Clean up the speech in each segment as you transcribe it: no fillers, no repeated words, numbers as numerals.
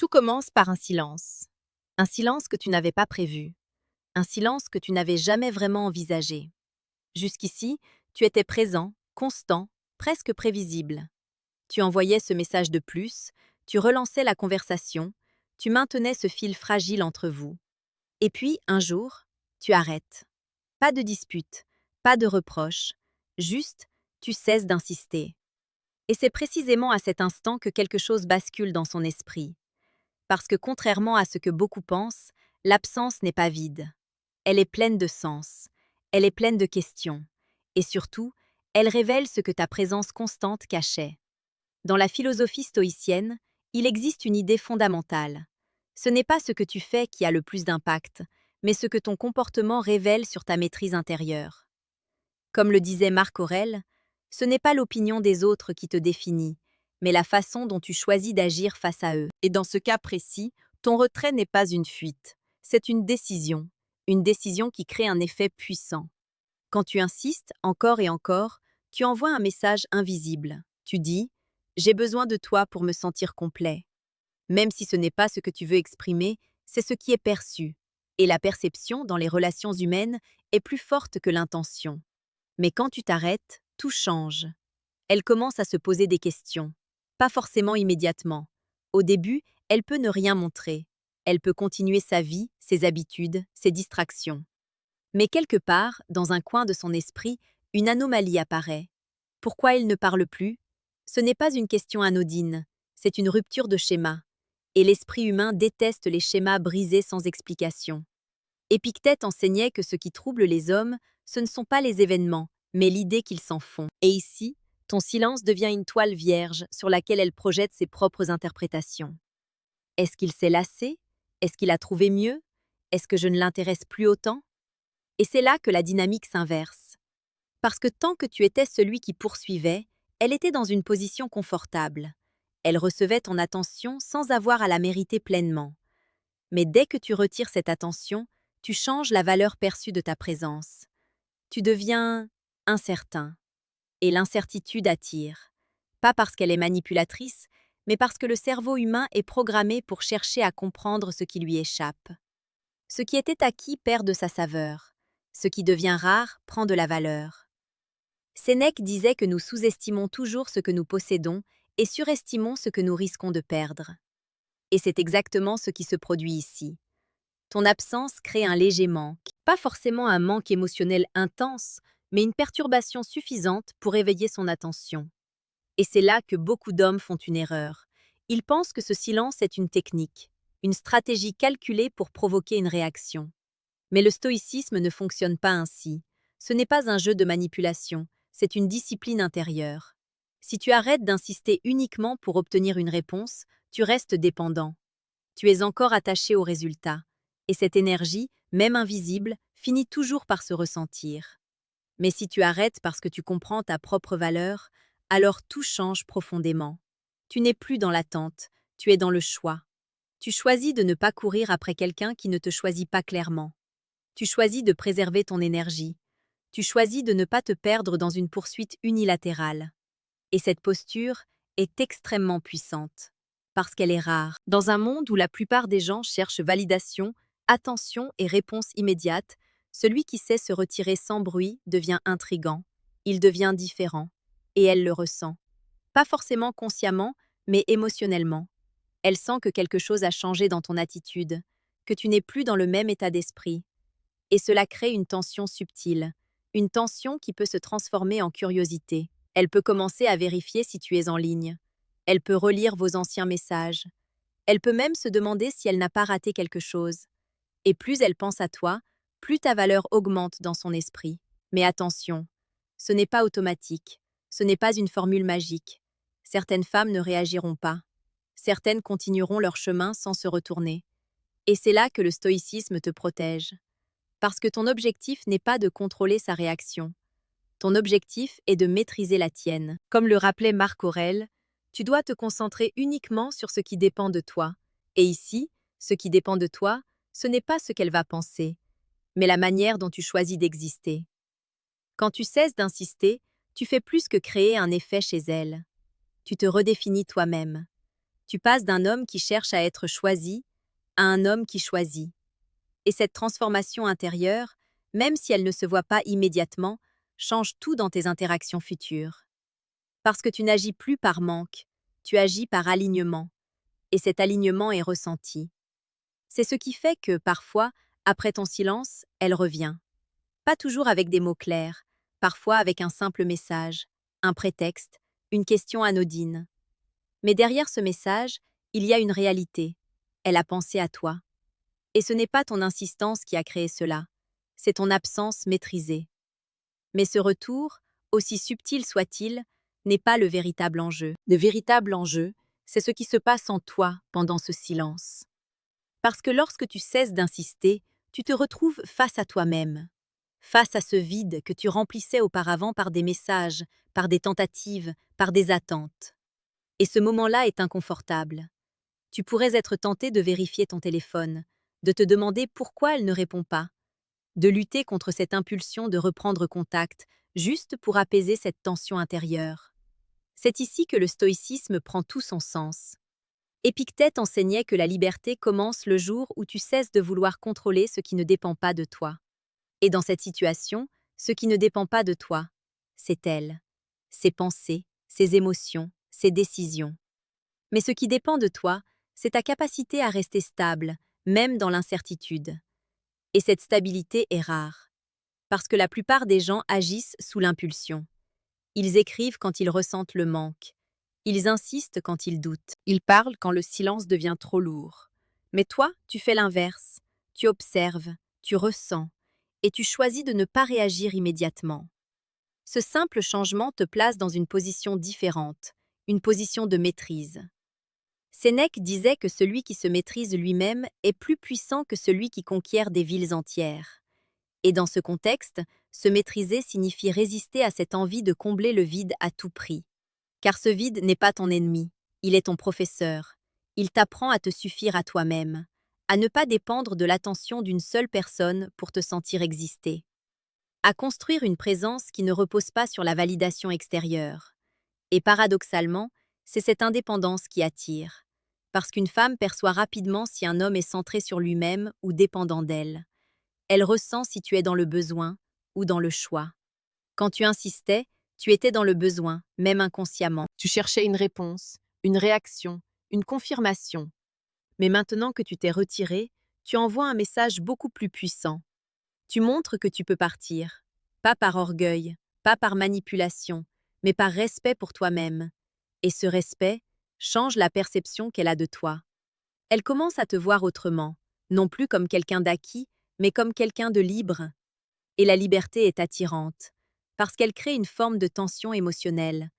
Tout commence par un silence. Un silence que tu n'avais pas prévu. Un silence que tu n'avais jamais vraiment envisagé. Jusqu'ici, tu étais présent, constant, presque prévisible. Tu envoyais ce message de plus, tu relançais la conversation, tu maintenais ce fil fragile entre vous. Et puis, un jour, tu arrêtes. Pas de dispute, pas de reproche, juste, tu cesses d'insister. Et c'est précisément à cet instant que quelque chose bascule dans son esprit. Parce que contrairement à ce que beaucoup pensent, l'absence n'est pas vide. Elle est pleine de sens, elle est pleine de questions. Et surtout, elle révèle ce que ta présence constante cachait. Dans la philosophie stoïcienne, il existe une idée fondamentale. Ce n'est pas ce que tu fais qui a le plus d'impact, mais ce que ton comportement révèle sur ta maîtrise intérieure. Comme le disait Marc Aurèle, ce n'est pas l'opinion des autres qui te définit, mais la façon dont tu choisis d'agir face à eux. Et dans ce cas précis, ton retrait n'est pas une fuite, c'est une décision qui crée un effet puissant. Quand tu insistes encore et encore, tu envoies un message invisible. Tu dis « J'ai besoin de toi pour me sentir complet ». Même si ce n'est pas ce que tu veux exprimer, c'est ce qui est perçu. Et la perception dans les relations humaines est plus forte que l'intention. Mais quand tu t'arrêtes, tout change. Elle commence à se poser des questions. Pas forcément immédiatement. Au début, elle peut ne rien montrer. Elle peut continuer sa vie, ses habitudes, ses distractions. Mais quelque part, dans un coin de son esprit, une anomalie apparaît. Pourquoi il ne parle plus? Ce n'est pas une question anodine, c'est une rupture de schéma. Et l'esprit humain déteste les schémas brisés sans explication. Épictète enseignait que ce qui trouble les hommes, ce ne sont pas les événements, mais l'idée qu'ils s'en font. Et ici, ton silence devient une toile vierge sur laquelle elle projette ses propres interprétations. Est-ce qu'il s'est lassé? Est-ce qu'il a trouvé mieux? Est-ce que je ne l'intéresse plus autant? Et c'est là que la dynamique s'inverse. Parce que tant que tu étais celui qui poursuivait, elle était dans une position confortable. Elle recevait ton attention sans avoir à la mériter pleinement. Mais dès que tu retires cette attention, tu changes la valeur perçue de ta présence. Tu deviens incertain. Et l'incertitude attire. Pas parce qu'elle est manipulatrice, mais parce que le cerveau humain est programmé pour chercher à comprendre ce qui lui échappe. Ce qui était acquis perd de sa saveur. Ce qui devient rare prend de la valeur. Sénèque disait que nous sous-estimons toujours ce que nous possédons et surestimons ce que nous risquons de perdre. Et c'est exactement ce qui se produit ici. Ton absence crée un léger manque, pas forcément un manque émotionnel intense, mais une perturbation suffisante pour éveiller son attention. Et c'est là que beaucoup d'hommes font une erreur. Ils pensent que ce silence est une technique, une stratégie calculée pour provoquer une réaction. Mais le stoïcisme ne fonctionne pas ainsi. Ce n'est pas un jeu de manipulation, c'est une discipline intérieure. Si tu arrêtes d'insister uniquement pour obtenir une réponse, tu restes dépendant. Tu es encore attaché au résultat. Et cette énergie, même invisible, finit toujours par se ressentir. Mais si tu arrêtes parce que tu comprends ta propre valeur, alors tout change profondément. Tu n'es plus dans l'attente, tu es dans le choix. Tu choisis de ne pas courir après quelqu'un qui ne te choisit pas clairement. Tu choisis de préserver ton énergie. Tu choisis de ne pas te perdre dans une poursuite unilatérale. Et cette posture est extrêmement puissante, parce qu'elle est rare. Dans un monde où la plupart des gens cherchent validation, attention et réponse immédiate, celui qui sait se retirer sans bruit devient intrigant, il devient différent, et elle le ressent. Pas forcément consciemment, mais émotionnellement. Elle sent que quelque chose a changé dans ton attitude, que tu n'es plus dans le même état d'esprit. Et cela crée une tension subtile, une tension qui peut se transformer en curiosité. Elle peut commencer à vérifier si tu es en ligne. Elle peut relire vos anciens messages. Elle peut même se demander si elle n'a pas raté quelque chose. Et plus elle pense à toi, plus ta valeur augmente dans son esprit. Mais attention, ce n'est pas automatique. Ce n'est pas une formule magique. Certaines femmes ne réagiront pas. Certaines continueront leur chemin sans se retourner. Et c'est là que le stoïcisme te protège. Parce que ton objectif n'est pas de contrôler sa réaction. Ton objectif est de maîtriser la tienne. Comme le rappelait Marc Aurèle, tu dois te concentrer uniquement sur ce qui dépend de toi. Et ici, ce qui dépend de toi, ce n'est pas ce qu'elle va penser, mais la manière dont tu choisis d'exister. Quand tu cesses d'insister, tu fais plus que créer un effet chez elle. Tu te redéfinis toi-même. Tu passes d'un homme qui cherche à être choisi à un homme qui choisit. Et cette transformation intérieure, même si elle ne se voit pas immédiatement, change tout dans tes interactions futures. Parce que tu n'agis plus par manque, tu agis par alignement. Et cet alignement est ressenti. C'est ce qui fait que, parfois, après ton silence, elle revient. Pas toujours avec des mots clairs, parfois avec un simple message, un prétexte, une question anodine. Mais derrière ce message, il y a une réalité. Elle a pensé à toi. Et ce n'est pas ton insistance qui a créé cela, c'est ton absence maîtrisée. Mais ce retour, aussi subtil soit-il, n'est pas le véritable enjeu. Le véritable enjeu, c'est ce qui se passe en toi pendant ce silence. Parce que lorsque tu cesses d'insister, tu te retrouves face à toi-même, face à ce vide que tu remplissais auparavant par des messages, par des tentatives, par des attentes. Et ce moment-là est inconfortable. Tu pourrais être tenté de vérifier ton téléphone, de te demander pourquoi elle ne répond pas, de lutter contre cette impulsion de reprendre contact, juste pour apaiser cette tension intérieure. C'est ici que le stoïcisme prend tout son sens. Épictète enseignait que la liberté commence le jour où tu cesses de vouloir contrôler ce qui ne dépend pas de toi. Et dans cette situation, ce qui ne dépend pas de toi, c'est elle, ses pensées, ses émotions, ses décisions. Mais ce qui dépend de toi, c'est ta capacité à rester stable, même dans l'incertitude. Et cette stabilité est rare, parce que la plupart des gens agissent sous l'impulsion. Ils écrivent quand ils ressentent le manque. Ils insistent quand ils doutent. Ils parlent quand le silence devient trop lourd. Mais toi, tu fais l'inverse. Tu observes, tu ressens, et tu choisis de ne pas réagir immédiatement. Ce simple changement te place dans une position différente, une position de maîtrise. Sénèque disait que celui qui se maîtrise lui-même est plus puissant que celui qui conquiert des villes entières. Et dans ce contexte, se maîtriser signifie résister à cette envie de combler le vide à tout prix. Car ce vide n'est pas ton ennemi, il est ton professeur. Il t'apprend à te suffire à toi-même, à ne pas dépendre de l'attention d'une seule personne pour te sentir exister, à construire une présence qui ne repose pas sur la validation extérieure. Et paradoxalement, c'est cette indépendance qui attire. Parce qu'une femme perçoit rapidement si un homme est centré sur lui-même ou dépendant d'elle. Elle ressent si tu es dans le besoin ou dans le choix. Quand tu insistais, tu étais dans le besoin, même inconsciemment. Tu cherchais une réponse, une réaction, une confirmation. Mais maintenant que tu t'es retiré, tu envoies un message beaucoup plus puissant. Tu montres que tu peux partir. Pas par orgueil, pas par manipulation, mais par respect pour toi-même. Et ce respect change la perception qu'elle a de toi. Elle commence à te voir autrement, non plus comme quelqu'un d'acquis, mais comme quelqu'un de libre. Et la liberté est attirante, parce qu'elle crée une forme de tension émotionnelle,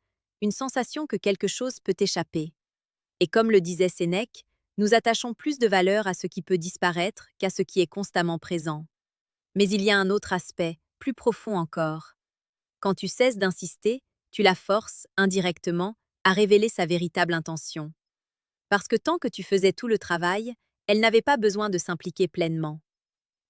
une sensation que quelque chose peut échapper. Et comme le disait Sénèque, nous attachons plus de valeur à ce qui peut disparaître qu'à ce qui est constamment présent. Mais il y a un autre aspect, plus profond encore. Quand tu cesses d'insister, tu la forces, indirectement, à révéler sa véritable intention. Parce que tant que tu faisais tout le travail, elle n'avait pas besoin de s'impliquer pleinement.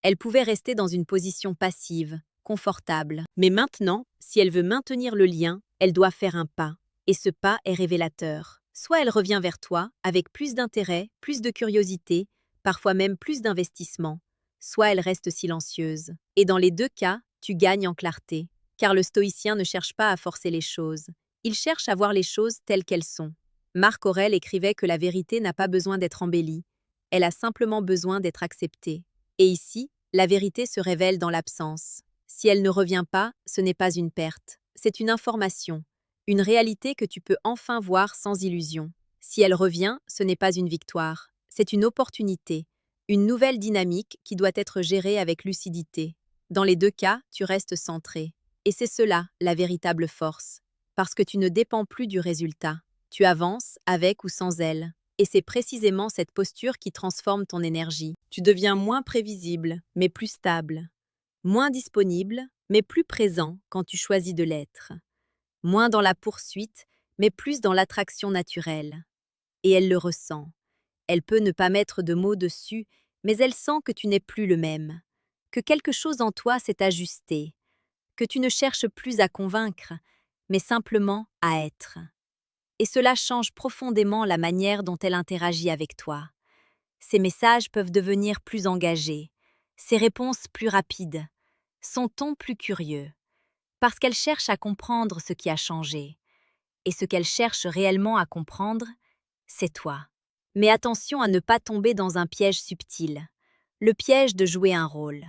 Elle pouvait rester dans une position passive, confortable. Mais maintenant, si elle veut maintenir le lien, elle doit faire un pas. Et ce pas est révélateur. Soit elle revient vers toi, avec plus d'intérêt, plus de curiosité, parfois même plus d'investissement. Soit elle reste silencieuse. Et dans les deux cas, tu gagnes en clarté. Car le stoïcien ne cherche pas à forcer les choses. Il cherche à voir les choses telles qu'elles sont. Marc Aurèle écrivait que la vérité n'a pas besoin d'être embellie. Elle a simplement besoin d'être acceptée. Et ici, la vérité se révèle dans l'absence. Si elle ne revient pas, ce n'est pas une perte, c'est une information, une réalité que tu peux enfin voir sans illusion. Si elle revient, ce n'est pas une victoire, c'est une opportunité, une nouvelle dynamique qui doit être gérée avec lucidité. Dans les deux cas, tu restes centré. Et c'est cela, la véritable force. Parce que tu ne dépends plus du résultat. Tu avances avec ou sans elle. Et c'est précisément cette posture qui transforme ton énergie. Tu deviens moins prévisible, mais plus stable. Moins disponible, mais plus présent quand tu choisis de l'être. Moins dans la poursuite, mais plus dans l'attraction naturelle. Et elle le ressent. Elle peut ne pas mettre de mots dessus, mais elle sent que tu n'es plus le même. Que quelque chose en toi s'est ajusté. Que tu ne cherches plus à convaincre, mais simplement à être. et cela change profondément la manière dont elle interagit avec toi. Ses messages peuvent devenir plus engagés, ses réponses plus rapides, son ton plus curieux, parce qu'elle cherche à comprendre ce qui a changé. Et ce qu'elle cherche réellement à comprendre, c'est toi. Mais attention à ne pas tomber dans un piège subtil, le piège de jouer un rôle.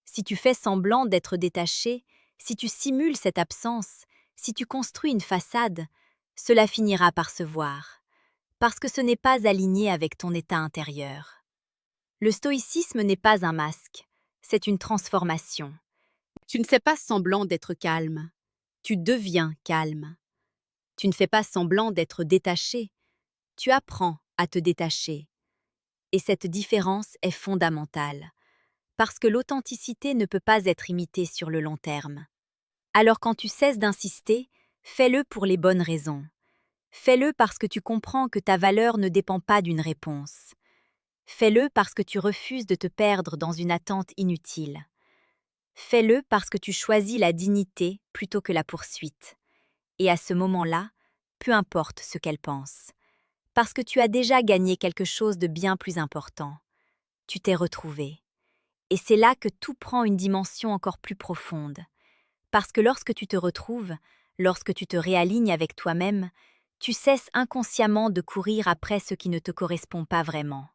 Si tu fais semblant d'être détaché, si tu simules cette absence, si tu construis une façade, cela finira par se voir, parce que ce n'est pas aligné avec ton état intérieur. Le stoïcisme n'est pas un masque, c'est une transformation. Tu ne fais pas semblant d'être calme, tu deviens calme. Tu ne fais pas semblant d'être détaché, tu apprends à te détacher. Et cette différence est fondamentale, parce que l'authenticité ne peut pas être imitée sur le long terme. Alors quand tu cesses d'insister, fais-le pour les bonnes raisons. Fais-le parce que tu comprends que ta valeur ne dépend pas d'une réponse. Fais-le parce que tu refuses de te perdre dans une attente inutile. Fais-le parce que tu choisis la dignité plutôt que la poursuite. Et à ce moment-là, peu importe ce qu'elle pense. Parce que tu as déjà gagné quelque chose de bien plus important. Tu t'es retrouvé. Et c'est là que tout prend une dimension encore plus profonde. Parce que lorsque tu te retrouves, lorsque tu te réalignes avec toi-même, tu cesses inconsciemment de courir après ce qui ne te correspond pas vraiment.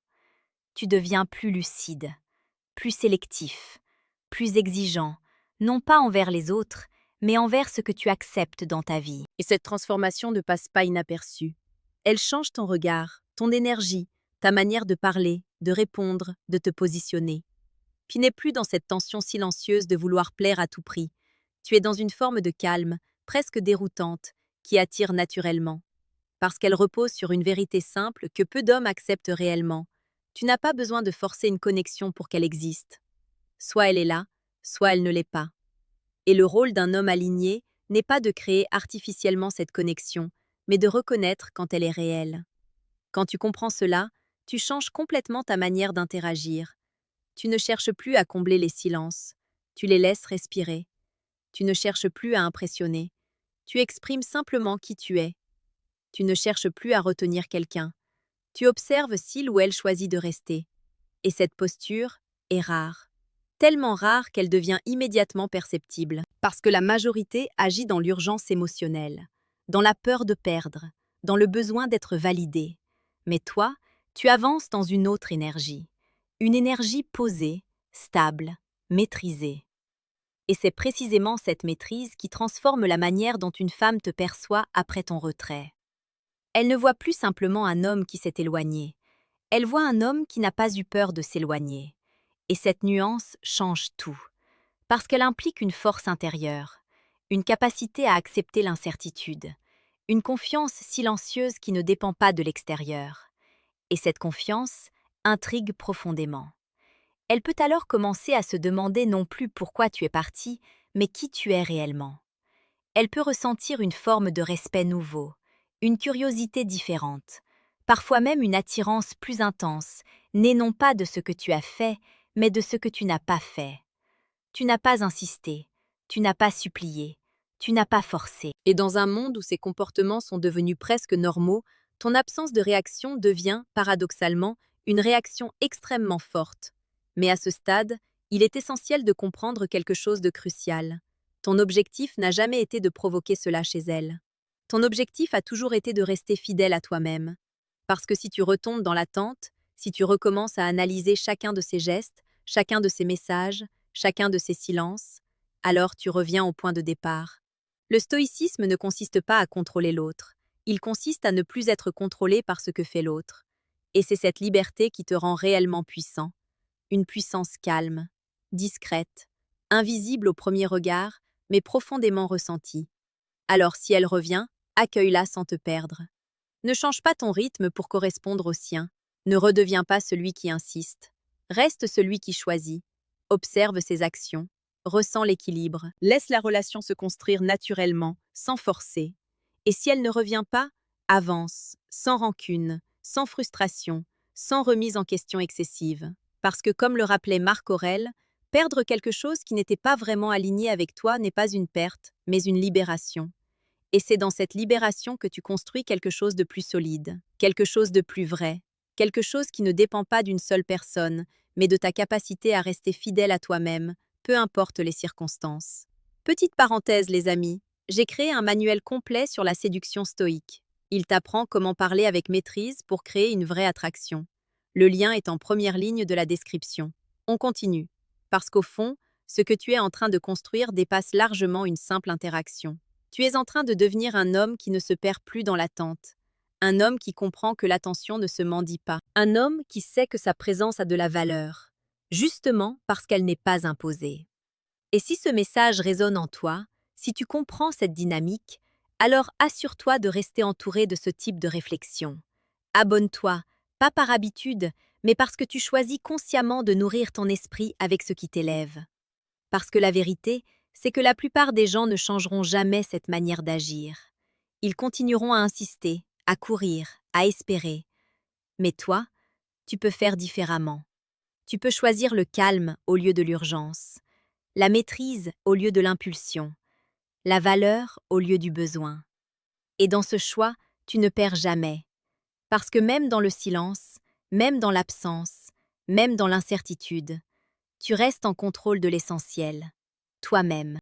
Tu deviens plus lucide, plus sélectif, plus exigeant, non pas envers les autres, mais envers ce que tu acceptes dans ta vie. Et cette transformation ne passe pas inaperçue. Elle change ton regard, ton énergie, ta manière de parler, de répondre, de te positionner. Tu n'es plus dans cette tension silencieuse de vouloir plaire à tout prix. Tu es dans une forme de calme, presque déroutante, qui attire naturellement. Parce qu'elle repose sur une vérité simple que peu d'hommes acceptent réellement. Tu n'as pas besoin de forcer une connexion pour qu'elle existe. Soit elle est là, soit elle ne l'est pas. Et le rôle d'un homme aligné n'est pas de créer artificiellement cette connexion, mais de reconnaître quand elle est réelle. Quand tu comprends cela, tu changes complètement ta manière d'interagir. Tu ne cherches plus à combler les silences, tu les laisses respirer. Tu ne cherches plus à impressionner, tu exprimes simplement qui tu es. Tu ne cherches plus à retenir quelqu'un, tu observes s'il ou elle choisit de rester. Et cette posture est rare, tellement rare qu'elle devient immédiatement perceptible. Parce que la majorité agit dans l'urgence émotionnelle, dans la peur de perdre, dans le besoin d'être validé. Mais toi, tu avances dans une autre énergie. Une énergie posée, stable, maîtrisée. Et c'est précisément cette maîtrise qui transforme la manière dont une femme te perçoit après ton retrait. Elle ne voit plus simplement un homme qui s'est éloigné. Elle voit un homme qui n'a pas eu peur de s'éloigner. Et cette nuance change tout. Parce qu'elle implique une force intérieure, une capacité à accepter l'incertitude, une confiance silencieuse qui ne dépend pas de l'extérieur. Et cette confiance intrigue profondément. Elle peut alors commencer à se demander non plus pourquoi tu es parti, mais qui tu es réellement. Elle peut ressentir une forme de respect nouveau, une curiosité différente, parfois même une attirance plus intense, née non pas de ce que tu as fait, mais de ce que tu n'as pas fait. Tu n'as pas insisté, tu n'as pas supplié, tu n'as pas forcé. Et dans un monde où ces comportements sont devenus presque normaux, ton absence de réaction devient, paradoxalement, une réaction extrêmement forte. Mais à ce stade, il est essentiel de comprendre quelque chose de crucial. Ton objectif n'a jamais été de provoquer cela chez elle. Ton objectif a toujours été de rester fidèle à toi-même. Parce que si tu retombes dans l'attente, si tu recommences à analyser chacun de ses gestes, chacun de ses messages, chacun de ses silences, alors tu reviens au point de départ. Le stoïcisme ne consiste pas à contrôler l'autre, il consiste à ne plus être contrôlé par ce que fait l'autre. Et c'est cette liberté qui te rend réellement puissant. Une puissance calme, discrète, invisible au premier regard, mais profondément ressentie. Alors si elle revient, accueille-la sans te perdre. Ne change pas ton rythme pour correspondre au sien. Ne redeviens pas celui qui insiste. Reste celui qui choisit. Observe ses actions. Ressens l'équilibre. Laisse la relation se construire naturellement, sans forcer. Et si elle ne revient pas, avance, sans rancune, sans frustration, sans remise en question excessive. Parce que comme le rappelait Marc Aurèle, perdre quelque chose qui n'était pas vraiment aligné avec toi n'est pas une perte, mais une libération. Et c'est dans cette libération que tu construis quelque chose de plus solide, quelque chose de plus vrai, quelque chose qui ne dépend pas d'une seule personne, mais de ta capacité à rester fidèle à toi-même, peu importe les circonstances. Petite parenthèse, les amis, j'ai créé un manuel complet sur la séduction stoïque. Il t'apprend comment parler avec maîtrise pour créer une vraie attraction. Le lien est en première ligne de la description. On continue. Parce qu'au fond, ce que tu es en train de construire dépasse largement une simple interaction. Tu es en train de devenir un homme qui ne se perd plus dans l'attente. Un homme qui comprend que l'attention ne se mendie pas. Un homme qui sait que sa présence a de la valeur, justement parce qu'elle n'est pas imposée. Et si ce message résonne en toi, si tu comprends cette dynamique, alors assure-toi de rester entouré de ce type de réflexion. Abonne-toi, pas par habitude, mais parce que tu choisis consciemment de nourrir ton esprit avec ce qui t'élève. Parce que la vérité, c'est que la plupart des gens ne changeront jamais cette manière d'agir. Ils continueront à insister, à courir, à espérer. Mais toi, tu peux faire différemment. Tu peux choisir le calme au lieu de l'urgence, la maîtrise au lieu de l'impulsion, la valeur au lieu du besoin. Et dans ce choix, tu ne perds jamais. Parce que même dans le silence, même dans l'absence, même dans l'incertitude, tu restes en contrôle de l'essentiel, toi-même.